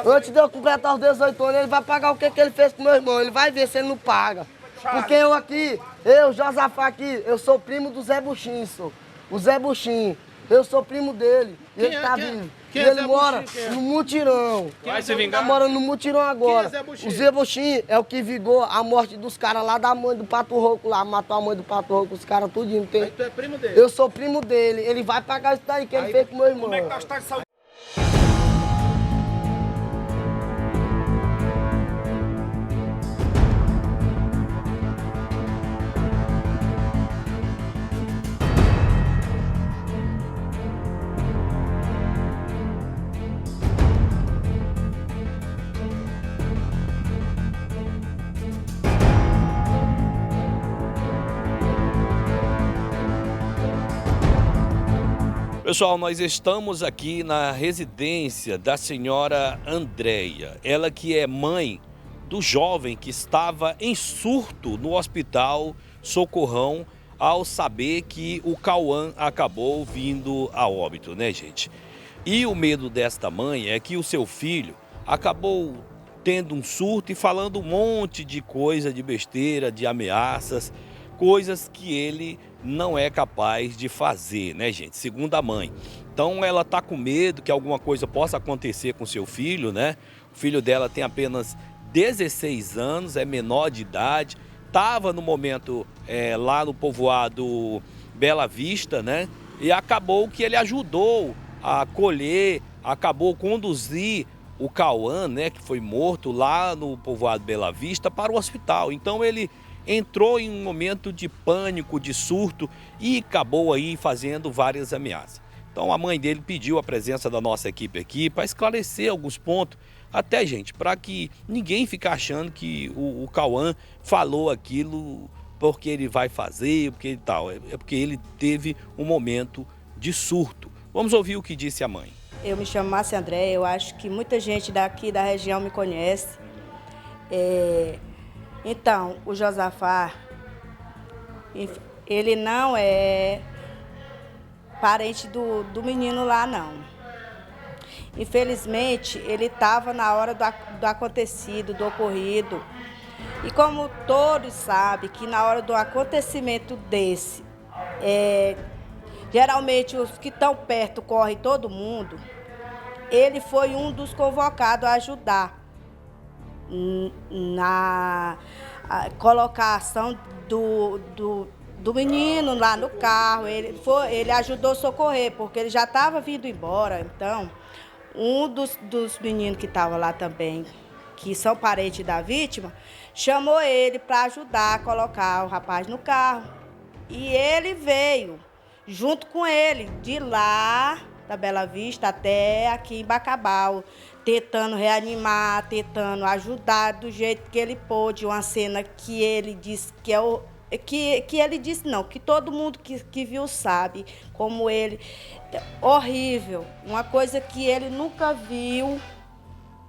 Antes de eu completar os 18 anos, ele vai pagar o que ele fez com meu irmão. Ele vai ver se ele não paga. Porque eu, Josafá aqui, eu sou primo do Zé Buchinho, sou. O Zé Buchinho. Eu sou primo dele. E ele tá vivo. E ele mora no Mutirão. Vai se vingar? Tá morando no Mutirão agora. Quem é Zé Buchinho? O Zé Buchinho é o que vigou a morte dos caras lá da mãe do Pato Rouco lá. Matou a mãe do Pato Rouco, os caras tudinho. Tem... Aí tu é primo dele? Eu sou primo dele. Ele vai pagar isso daí que ele fez com meu irmão. Como é que tá o estado de saúde? Pessoal, nós estamos aqui na residência da senhora Andréia, ela que é mãe do jovem que estava em surto no hospital Socorrão ao saber que o Cauã acabou vindo a óbito, né, gente? E o medo desta mãe é que o seu filho acabou tendo um surto e falando um monte de coisa, de besteira, de ameaças, coisas que ele não é capaz de fazer, né, gente? Segundo a mãe. Então ela tá com medo que alguma coisa possa acontecer com seu filho, né? O filho dela tem apenas 16 anos, é menor de idade, estava no momento lá no povoado Bela Vista, né? E acabou que ele ajudou a colher, acabou conduzir o Cauã, né, que foi morto lá no povoado Bela Vista, para o hospital. Então ele entrou em um momento de pânico, de surto e acabou aí fazendo várias ameaças. Então a mãe dele pediu a presença da nossa equipe aqui para esclarecer alguns pontos, até, gente, para que ninguém fique achando que o Cauã falou aquilo porque ele vai fazer, porque ele tal. É porque ele teve um momento de surto. Vamos ouvir o que disse a mãe. Eu me chamo Márcia André, eu acho que muita gente daqui da região me conhece. Então, o Josafá, ele não é parente do menino lá, não. Infelizmente, ele estava na hora do acontecido, do ocorrido. E como todos sabem que na hora do acontecimento desse, geralmente os que estão perto correm todo mundo, ele foi um dos convocados a ajudar na colocação do menino lá no carro. Ele ajudou a socorrer, porque ele já estava vindo embora. Então, um dos meninos que estava lá também, que são parentes da vítima, chamou ele para ajudar a colocar o rapaz no carro. E ele veio, junto com ele, de lá da Bela Vista até aqui em Bacabal, tentando reanimar, tentando ajudar do jeito que ele pôde. Uma cena que ele disse que ele disse não, que todo mundo que viu sabe, como ele, horrível, uma coisa que ele nunca viu,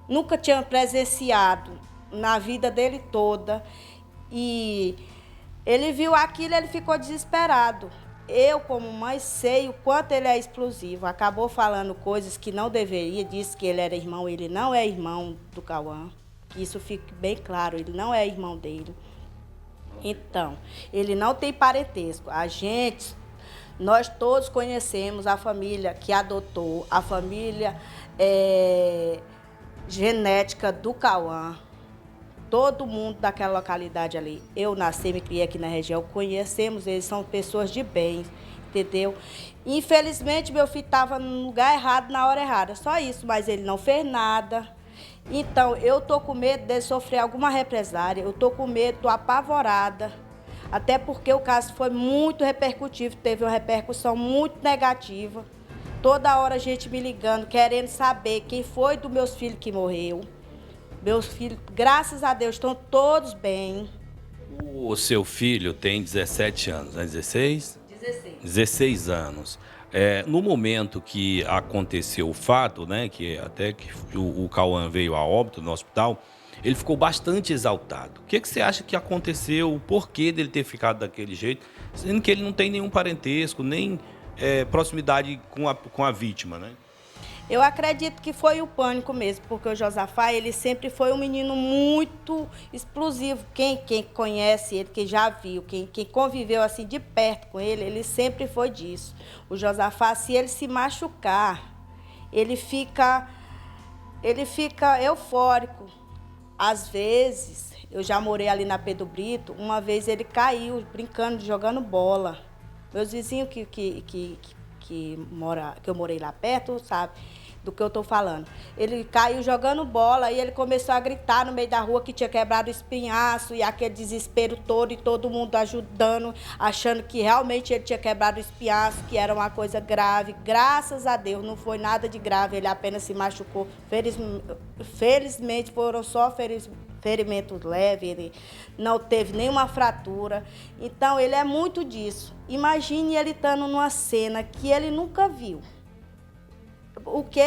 nunca tinha presenciado na vida dele toda. E ele viu aquilo, ele ficou desesperado. Eu, como mãe, sei o quanto ele é explosivo. Acabou falando coisas que não deveria, disse que ele era irmão. Ele não é irmão do Cauã, que isso fique bem claro, ele não é irmão dele. Então, ele não tem parentesco. Nós todos conhecemos a família que adotou, a família genética do Cauã. Todo mundo daquela localidade ali. Eu nasci, me criei aqui na região, conhecemos eles, são pessoas de bem, entendeu? Infelizmente, meu filho estava no lugar errado, na hora errada, só isso, mas ele não fez nada. Então, eu estou com medo de sofrer alguma represária, eu estou com medo, estou apavorada, até porque o caso foi muito repercutivo, teve uma repercussão muito negativa. Toda hora a gente me ligando, querendo saber quem foi dos meus filhos que morreu. Meus filhos, graças a Deus, estão todos bem. O seu filho tem 17 anos, né? 16? 16. 16 anos. No momento que aconteceu o fato, né, que até que o Cauã veio a óbito no hospital, ele ficou bastante exaltado. O que você acha que aconteceu, o porquê dele ter ficado daquele jeito, sendo que ele não tem nenhum parentesco, nem proximidade com a vítima, né? Eu acredito que foi o pânico mesmo, porque o Josafá, ele sempre foi um menino muito explosivo. Quem conhece ele, quem já viu, quem conviveu assim de perto com ele sempre foi disso. O Josafá, se ele se machucar, ele fica eufórico. Às vezes, eu já morei ali na Pedro Brito, uma vez ele caiu brincando, jogando bola. Meus vizinhos que eu morei lá perto, sabe do que eu estou falando. Ele caiu jogando bola e ele começou a gritar no meio da rua que tinha quebrado o espinhaço e aquele desespero todo e todo mundo ajudando, achando que realmente ele tinha quebrado o espinhaço, que era uma coisa grave. Graças a Deus, não foi nada de grave, ele apenas se machucou. Felizmente foram só ferimentos leves, ele não teve nenhuma fratura. Então, ele é muito disso. Imagine ele estando numa cena que ele nunca viu. O que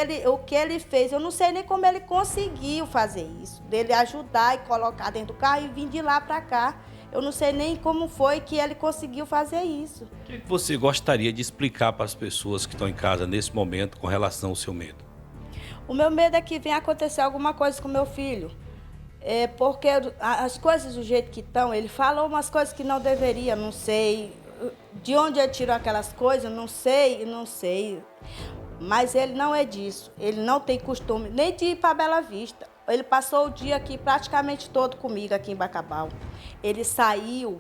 ele fez, eu não sei nem como ele conseguiu fazer isso, dele ajudar e colocar dentro do carro e vir de lá para cá. Eu não sei nem como foi que ele conseguiu fazer isso. O que você gostaria de explicar para as pessoas que estão em casa nesse momento com relação ao seu medo? O meu medo é que venha acontecer alguma coisa com meu filho. Porque as coisas do jeito que estão, ele falou umas coisas que não deveria, não sei. De onde ele tirou aquelas coisas, não sei. Mas ele não é disso. Ele não tem costume nem de ir para Bela Vista. Ele passou o dia aqui praticamente todo comigo, aqui em Bacabal. Ele saiu,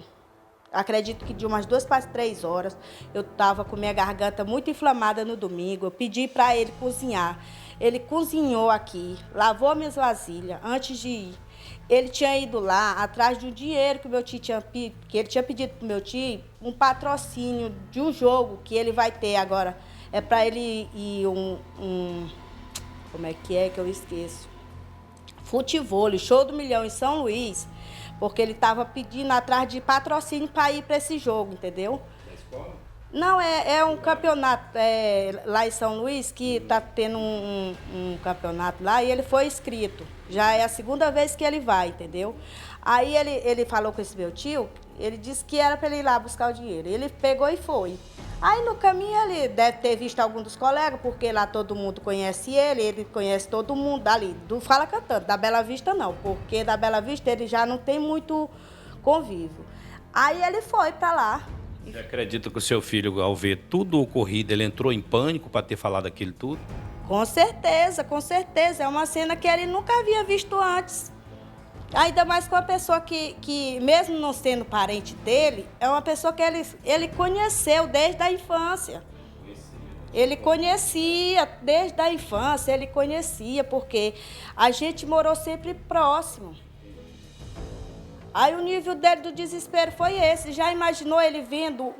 acredito que de umas 2 para 3 horas. Eu estava com minha garganta muito inflamada no domingo. Eu pedi para ele cozinhar. Ele cozinhou aqui, lavou minhas vasilhas antes de ir. Ele tinha ido lá atrás de um dinheiro que ele tinha pedido para o meu tio, um patrocínio de um jogo que ele vai ter agora. É para ele ir como é que eu esqueço? Futevôlei, show do milhão em São Luís, porque ele estava pedindo atrás de patrocínio para ir para esse jogo, entendeu? Da escola? Não, é um campeonato lá em São Luís, que está tendo um campeonato lá, e ele foi inscrito. Já é a 2ª vez que ele vai, entendeu? Aí ele falou com esse meu tio, ele disse que era para ele ir lá buscar o dinheiro. Ele pegou e foi. Aí no caminho ele deve ter visto algum dos colegas, porque lá todo mundo conhece ele conhece todo mundo dali, do Fala Cantando, da Bela Vista não, porque da Bela Vista ele já não tem muito convívio. Aí ele foi para lá. Você acredita que o seu filho, ao ver tudo ocorrido, ele entrou em pânico para ter falado aquilo tudo? Com certeza. É uma cena que ele nunca havia visto antes. Ainda mais com a pessoa que mesmo não sendo parente dele, é uma pessoa que ele conheceu desde a infância. Ele conhecia desde a infância, porque a gente morou sempre próximo. Aí o nível dele do desespero foi esse. Já imaginou ele vendo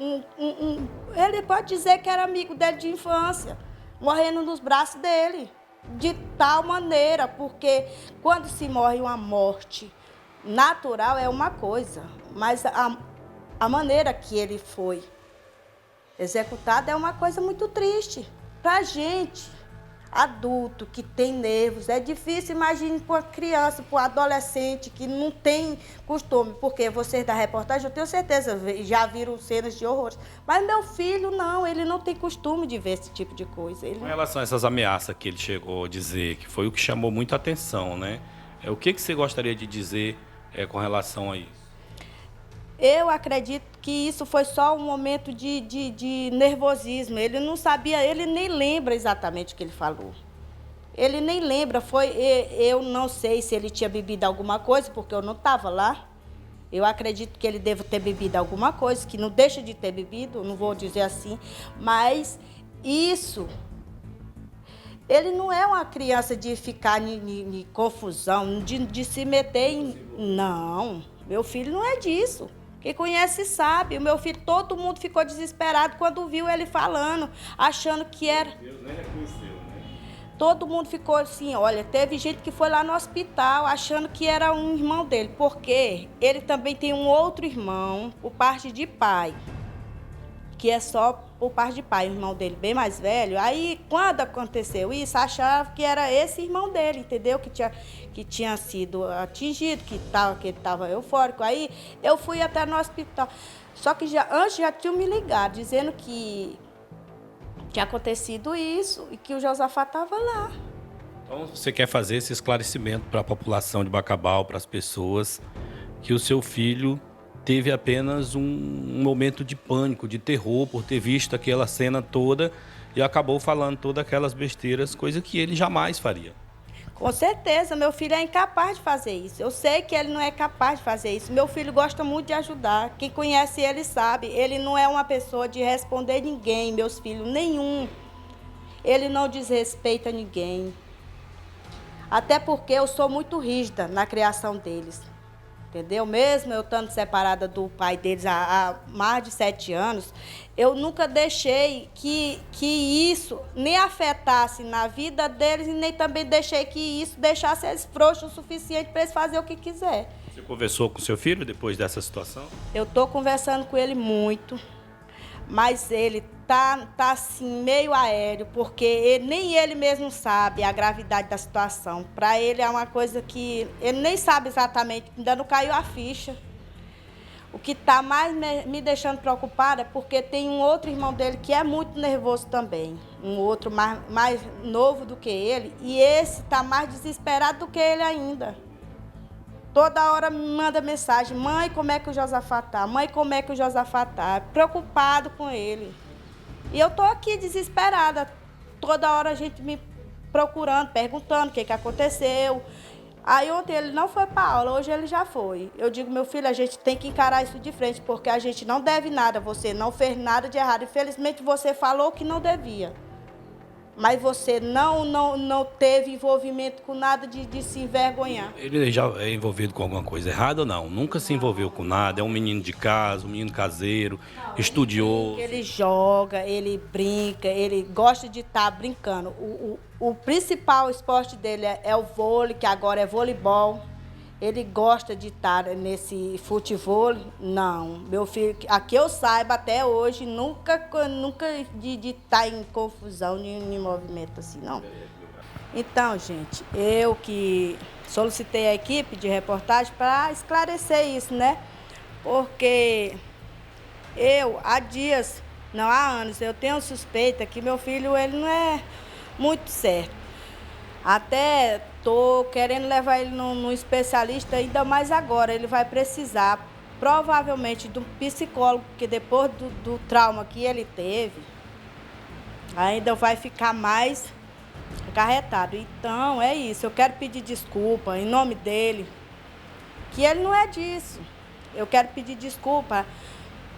ele pode dizer que era amigo dele de infância, morrendo nos braços dele. De tal maneira, porque quando se morre uma morte natural é uma coisa, mas a maneira que ele foi executado é uma coisa muito triste. Para a gente, adulto, que tem nervos, é difícil, imagine para uma criança, para um adolescente que não tem costume, porque vocês da reportagem, eu tenho certeza, já viram cenas de horrores, mas meu filho não, ele não tem costume de ver esse tipo de coisa. Com relação a essas ameaças que ele chegou a dizer, que foi o que chamou muita atenção, né? O que você gostaria de dizer com relação a isso? Eu acredito que isso foi só um momento de nervosismo. Ele não sabia, ele nem lembra exatamente o que ele falou. Ele nem lembra, eu não sei se ele tinha bebido alguma coisa, porque eu não estava lá. Eu acredito que ele deve ter bebido alguma coisa, que não deixa de ter bebido, não vou dizer assim, mas isso... Ele não é uma criança de ficar em confusão, de se meter em... Não, meu filho não é disso. Quem conhece sabe. O meu filho, todo mundo ficou desesperado quando viu ele falando, achando que era... Deus nem reconheceu, né? Todo mundo ficou assim, olha, teve gente que foi lá no hospital achando que era um irmão dele, porque ele também tem um outro irmão, por parte de pai, que é só por parte de pai, o irmão dele bem mais velho. Aí, quando aconteceu isso, achava que era esse irmão dele, entendeu? Que tinha sido atingido, que ele estava eufórico. Aí, eu fui até no hospital. Só que antes já tinham me ligado, dizendo que tinha acontecido isso e que o Josafá estava lá. Então, você quer fazer esse esclarecimento para a população de Bacabal, para as pessoas, que o seu filho teve apenas um momento de pânico, de terror, por ter visto aquela cena toda e acabou falando todas aquelas besteiras, coisa que ele jamais faria. Com certeza, meu filho é incapaz de fazer isso. Eu sei que ele não é capaz de fazer isso. Meu filho gosta muito de ajudar. Quem conhece ele sabe. Ele não é uma pessoa de responder ninguém, meus filhos, nenhum. Ele não desrespeita ninguém. Até porque eu sou muito rígida na criação deles. Entendeu? Mesmo eu estando separada do pai deles há mais de 7 anos, eu nunca deixei que isso nem afetasse na vida deles e nem também deixei que isso deixasse eles frouxos o suficiente para eles fazerem o que quiser. Você conversou com seu filho depois dessa situação? Eu estou conversando com ele muito, mas ele tá assim, meio aéreo, porque nem ele mesmo sabe a gravidade da situação. Para ele é uma coisa que ele nem sabe exatamente, ainda não caiu a ficha. O que está mais me deixando preocupada é porque tem um outro irmão dele que é muito nervoso também, um outro mais novo do que ele, e esse está mais desesperado do que ele ainda. Toda hora me manda mensagem: mãe, como é que o Josafá está? Mãe, como é que o Josafá está? Preocupado com ele. E eu estou aqui desesperada. Toda hora a gente me procurando, perguntando o que aconteceu. Aí ontem ele não foi para aula, hoje ele já foi. Eu digo: meu filho, a gente tem que encarar isso de frente, porque a gente não deve nada, você não fez nada de errado. Infelizmente você falou que não devia. Mas você não teve envolvimento com nada de se envergonhar. Ele já é envolvido com alguma coisa errada ou não? Nunca se envolveu com nada, é um menino de casa, um menino caseiro, estudioso. Ele joga, ele brinca, ele gosta de estar brincando. O principal esporte dele é o vôlei, que agora é voleibol. Ele gosta de estar nesse futebol? Não. Meu filho, a que eu saiba até hoje, nunca de estar em confusão, em movimento assim, não. Então, gente, eu que solicitei a equipe de reportagem para esclarecer isso, né? Porque há anos, eu tenho suspeita que meu filho, ele não é muito certo. Até estou querendo levar ele num especialista, ainda mais agora. Ele vai precisar, provavelmente, de um psicólogo, porque depois do trauma que ele teve, ainda vai ficar mais acarretado. Então, é isso. Eu quero pedir desculpa em nome dele, que ele não é disso. Eu quero pedir desculpa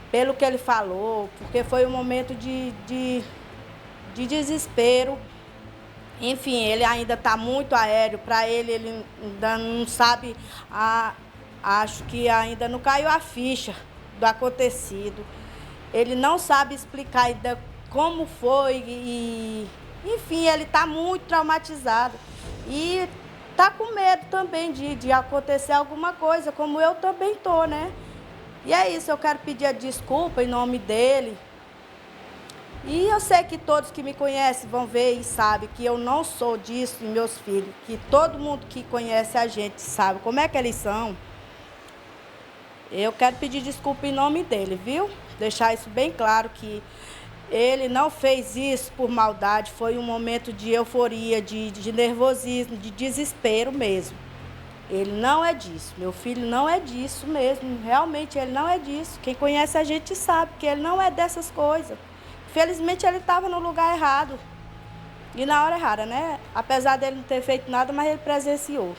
pelo que ele falou, porque foi um momento de desespero. Enfim, ele ainda está muito aéreo. Para ele ainda não sabe, acho que ainda não caiu a ficha do acontecido. Ele não sabe explicar ainda como foi enfim, ele está muito traumatizado. E está com medo também de acontecer alguma coisa, como eu também estou, né? E é isso, eu quero pedir a desculpa em nome dele. E eu sei que todos que me conhecem vão ver e sabem que eu não sou disso e meus filhos, que todo mundo que conhece a gente sabe como é que eles são. Eu quero pedir desculpa em nome dele, viu? Deixar isso bem claro, que ele não fez isso por maldade, foi um momento de euforia, de nervosismo, de desespero mesmo. Ele não é disso, meu filho não é disso mesmo, realmente ele não é disso. Quem conhece a gente sabe que ele não é dessas coisas. Felizmente ele estava no lugar errado e na hora errada, né? Apesar dele não ter feito nada, mas ele presenciou.